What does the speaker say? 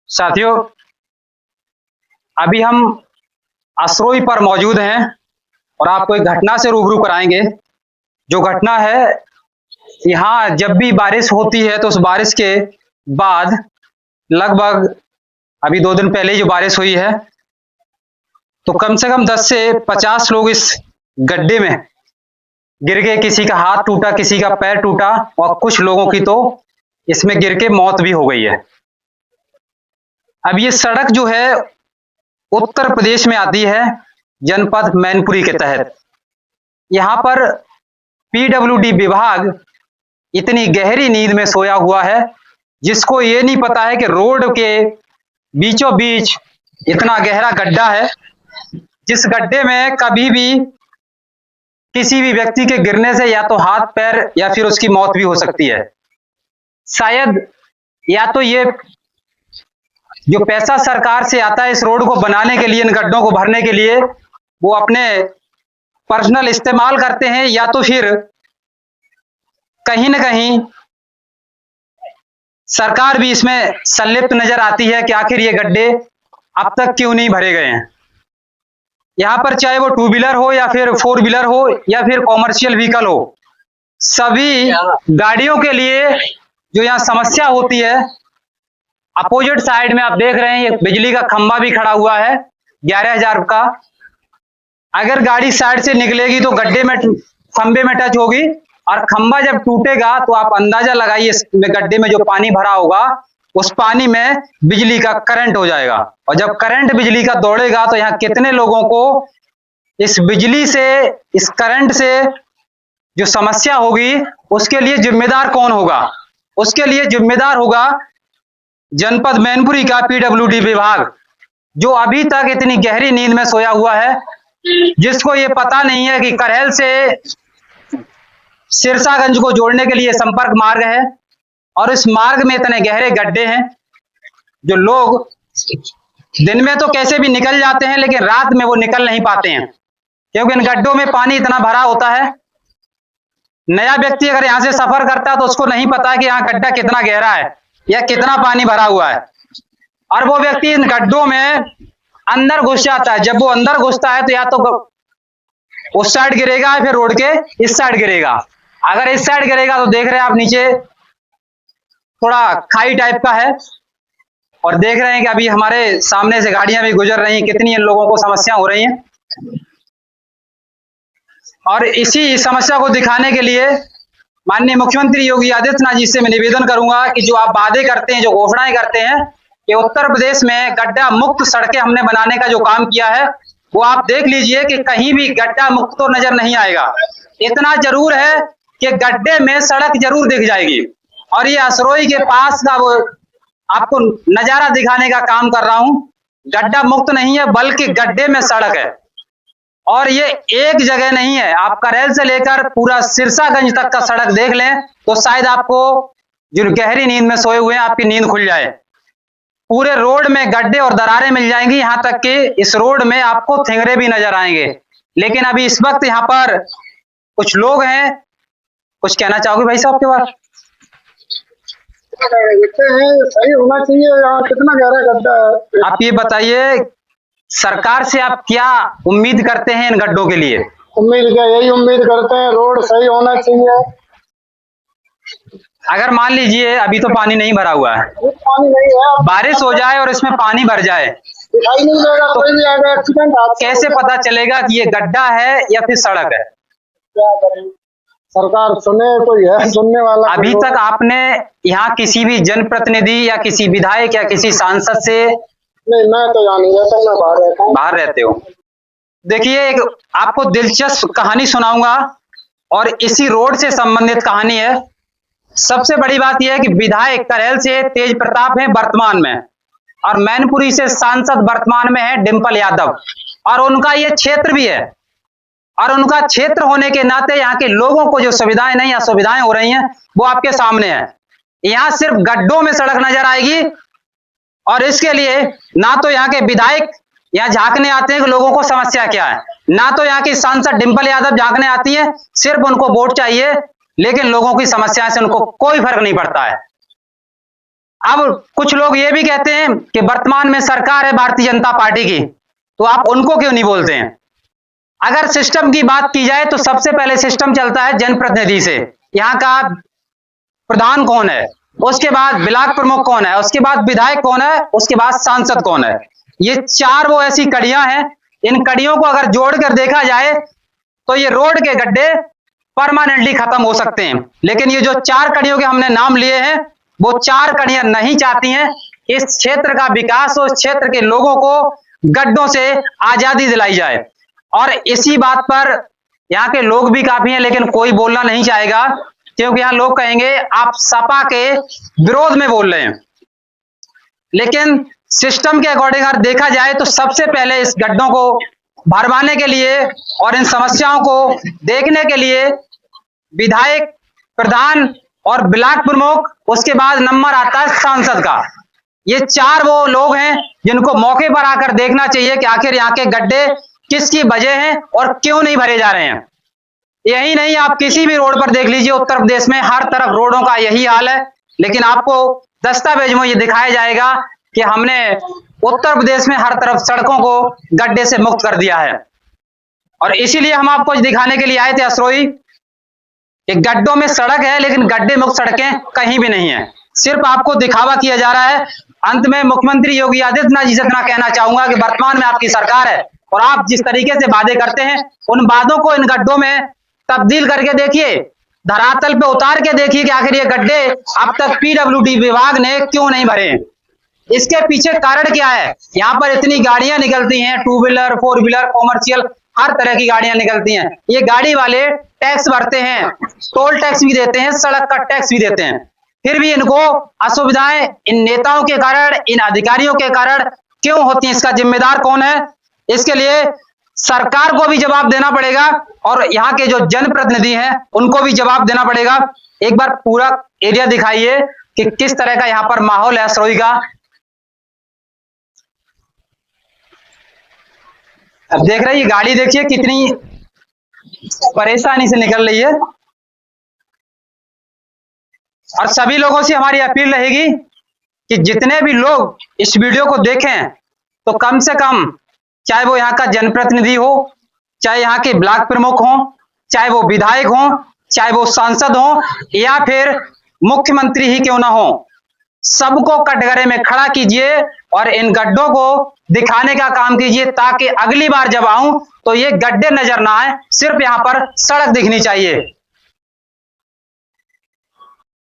साथियों, अभी हम असरोई पर मौजूद हैं और आपको एक घटना से रूबरू कराएंगे। जो घटना है, यहाँ जब भी बारिश होती है तो उस बारिश के बाद लगभग अभी 2 दिन पहले जो बारिश हुई है तो कम से कम 10 से 50 लोग इस गड्ढे में गिर गए। किसी का हाथ टूटा, किसी का पैर टूटा और कुछ लोगों की तो इसमें गिर के मौत भी हो गई है। अब ये सड़क जो है उत्तर प्रदेश में आती है, जनपद मैनपुरी के तहत। यहाँ पर पीडब्ल्यूडी विभाग इतनी गहरी नींद में सोया हुआ है जिसको ये नहीं पता है कि रोड के बीचों बीच इतना गहरा गड्ढा है, जिस गड्ढे में कभी भी किसी भी व्यक्ति के गिरने से या तो हाथ पैर या फिर उसकी मौत भी हो सकती है। शायद या तो ये जो पैसा सरकार से आता है इस रोड को बनाने के लिए, इन गड्ढों को भरने के लिए, वो अपने पर्सनल इस्तेमाल करते हैं, या तो फिर कहीं ना कहीं सरकार भी इसमें संलिप्त नजर आती है कि आखिर ये गड्ढे अब तक क्यों नहीं भरे गए हैं। यहाँ पर चाहे वो 2 व्हीलर हो या फिर 4 व्हीलर हो या फिर कॉमर्शियल व्हीकल हो, सभी गाड़ियों के लिए जो यहाँ समस्या होती है। अपोजिट साइड में आप देख रहे हैं एक बिजली का खंभा भी खड़ा हुआ है 11,000 का। अगर गाड़ी साइड से निकलेगी तो गड्ढे में खंभे में टच होगी और खंभा जब टूटेगा तो आप अंदाजा लगाइए इस गड्ढे में जो पानी भरा होगा उस पानी में बिजली का करंट हो जाएगा, और जब करंट बिजली का दौड़ेगा तो यहाँ कितने लोगों को इस बिजली से, इस करंट से जो समस्या होगी उसके लिए जिम्मेदार कौन होगा? उसके लिए जिम्मेदार होगा जनपद मैनपुरी का पीडब्ल्यूडी विभाग, जो अभी तक इतनी गहरी नींद में सोया हुआ है, जिसको ये पता नहीं है कि करहेल से सिरसागंज को जोड़ने के लिए संपर्क मार्ग है और इस मार्ग में इतने गहरे गड्ढे हैं जो लोग दिन में तो कैसे भी निकल जाते हैं लेकिन रात में वो निकल नहीं पाते हैं, क्योंकि इन गड्ढों में पानी इतना भरा होता है। नया व्यक्ति अगर यहाँ से सफर करता है तो उसको नहीं पता है कि यहाँ गड्ढा कितना गहरा है या कितना पानी भरा हुआ है, और वो व्यक्ति इन गड्ढों में अंदर घुस जाता है। जब वो अंदर घुसता है तो या तो उस साइड गिरेगा या फिर रोड के इस साइड गिरेगा। अगर इस साइड गिरेगा तो देख रहे हैं आप नीचे थोड़ा खाई टाइप का है, और देख रहे हैं कि अभी हमारे सामने से गाड़ियां भी गुजर रही हैं, कितनी इन लोगों को समस्या हो रही हैं। और इसी समस्या को दिखाने के लिए माननीय मुख्यमंत्री योगी आदित्यनाथ जी से मैं निवेदन करूंगा कि जो आप वादे करते हैं, जो घोषणाएं करते हैं कि उत्तर प्रदेश में गड्ढा मुक्त सड़कें हमने बनाने का जो काम किया है वो आप देख लीजिए कि कहीं भी गड्ढा मुक्त तो नजर नहीं आएगा। इतना जरूर है कि गड्ढे में सड़क जरूर दिख जाएगी, और ये असरोई के पास का वो आपको नजारा दिखाने का काम कर रहा हूं। गड्ढा मुक्त नहीं है बल्कि गड्ढे में सड़क है, और ये एक जगह नहीं है। आप करहेल से लेकर पूरा सिरसागंज तक का सड़क देख लें तो शायद आपको जो गहरी नींद में सोए हुए हैं आपकी नींद खुल जाए। पूरे रोड में गड्ढे और दरारें मिल जाएंगी, यहाँ तक कि इस रोड में आपको थिंगरे भी नजर आएंगे। लेकिन अभी इस वक्त यहाँ पर कुछ लोग हैं, कुछ कहना चाहोगे भाई साहब के बारे? सही होना चाहिए, यहाँ कितना गहरा गड्ढा है। आप ये बताइए सरकार से आप क्या उम्मीद करते हैं इन गड्ढों के लिए? उम्मीद क्या, यही उम्मीद करते हैं रोड सही होना चाहिए। अगर मान लीजिए अभी तो पानी नहीं भरा हुआ है, पानी नहीं है, बारिश हो जाए और इसमें पानी भर जाए, दिखाई नहीं देगा, कोई भी आएगा एक्सीडेंट कैसे पता चलेगा कि ये गड्ढा है या फिर सड़क है? क्या करें, सरकार सुने, कोई है सुनने वाला? अभी तक आपने यहाँ किसी भी जनप्रतिनिधि या किसी विधायक या किसी सांसद से? नहीं, मैं तो यहाँ नहीं रहता, मैं बाहर रहता हूँ। बाहर रहते हो? देखिए, एक आपको दिलचस्प कहानी सुनाऊंगा और इसी रोड से संबंधित कहानी है। सबसे बड़ी बात यह है कि विधायक करहेल से तेज प्रताप है वर्तमान में, और मैनपुरी से सांसद वर्तमान में है डिंपल यादव, और उनका ये क्षेत्र भी है, और उनका क्षेत्र होने के नाते यहाँ के लोगों को जो सुविधाएं नहीं असुविधाएं हो रही हैं वो आपके सामने है। यहाँ सिर्फ गड्ढों में सड़क नजर आएगी, और इसके लिए ना तो यहाँ के विधायक यहाँ झांकने आते हैं कि लोगों को समस्या क्या है, ना तो यहाँ की सांसद डिंपल यादव झांकने आती है। सिर्फ उनको वोट चाहिए, लेकिन लोगों की समस्या से उनको कोई फर्क नहीं पड़ता है। अब कुछ लोग ये भी कहते हैं कि वर्तमान में सरकार है भारतीय जनता पार्टी की, तो आप उनको क्यों नहीं बोलते हैं? अगर सिस्टम की बात की जाए तो सबसे पहले सिस्टम चलता है जनप्रतिनिधि से। यहाँ का प्रधान कौन है, उसके बाद ब्लॉक प्रमुख कौन है, उसके बाद विधायक कौन है, उसके बाद सांसद कौन है। ये चार वो ऐसी कड़ियां हैं, इन कड़ियों को अगर जोड़कर देखा जाए तो ये रोड के गड्ढे परमानेंटली खत्म हो सकते हैं। लेकिन ये जो चार कड़ियों के हमने नाम लिए हैं, वो चार कड़ियां नहीं चाहती हैं इस क्षेत्र का विकास और इस क्षेत्र के लोगों को गड्ढों से आजादी दिलाई जाए। और इसी बात पर यहाँ के लोग भी काफी हैं, लेकिन कोई बोलना नहीं चाहेगा, क्योंकि यहाँ लोग कहेंगे आप सपा के विरोध में बोल रहे हैं। लेकिन सिस्टम के अकॉर्डिंग अगर देखा जाए तो सबसे पहले इस गड्ढों को भरवाने के लिए और इन समस्याओं को देखने के लिए विधायक, प्रधान और ब्लॉक प्रमुख, उसके बाद नंबर आता है सांसद का। ये चार वो लोग हैं जिनको मौके पर आकर देखना चाहिए कि आखिर यहाँ के गड्ढे किसकी वजह हैं और क्यों नहीं भरे जा रहे हैं। यही नहीं, आप किसी भी रोड पर देख लीजिए, उत्तर प्रदेश में हर तरफ रोडों का यही हाल है। लेकिन आपको दस्तावेज में ये दिखाया जाएगा कि हमने उत्तर प्रदेश में हर तरफ सड़कों को गड्ढे से मुक्त कर दिया है। और इसीलिए हम आपको दिखाने के लिए आए थे असरोई, कि गड्ढों में सड़क है लेकिन गड्ढे मुक्त सड़कें कहीं भी नहीं है, सिर्फ आपको दिखावा किया जा रहा है। अंत में मुख्यमंत्री योगी आदित्यनाथ जी से इतना कहना चाहूंगा कि वर्तमान में आपकी सरकार है और आप जिस तरीके से वादे करते हैं, उन वादों को इन गड्ढों में तब्दील करके देखिए, धरातल पे उतार के देखिए कि आखिर ये गड्ढे अब तक पीडब्ल्यूडी विभाग ने क्यों नहीं भरे। इसके पीछे कारण क्या है? यहाँ पर इतनी गाड़ियां निकलती हैं, 2 व्हीलर 4 व्हीलर कॉमर्शियल हर तरह की गाड़ियां निकलती हैं। ये गाड़ी वाले टैक्स भरते हैं, टोल टैक्स भी देते हैं, सड़क का टैक्स भी देते हैं, फिर भी इनको असुविधाएं इन नेताओं के कारण, इन अधिकारियों के कारण क्यों होती हैं? इसका जिम्मेदार कौन है? इसके लिए सरकार को भी जवाब देना पड़ेगा और यहाँ के जो जनप्रतिनिधि हैं उनको भी जवाब देना पड़ेगा। एक बार पूरा एरिया दिखाइए कि किस तरह का यहाँ पर माहौल है असरोई का। अब देख रहे हैं, गाड़ी देखिए कितनी परेशानी से निकल रही है। और सभी लोगों से हमारी अपील रहेगी कि जितने भी लोग इस वीडियो को देखें तो कम से कम, चाहे वो यहाँ का जनप्रतिनिधि हो, चाहे यहाँ के ब्लॉक प्रमुख हो, चाहे वो विधायक हो, चाहे वो सांसद हो, या फिर मुख्यमंत्री ही क्यों ना हो, सबको कटघरे में खड़ा कीजिए और इन गड्ढों को दिखाने का काम कीजिए, ताकि अगली बार जब आऊं तो ये गड्ढे नजर ना आए, सिर्फ यहाँ पर सड़क दिखनी चाहिए।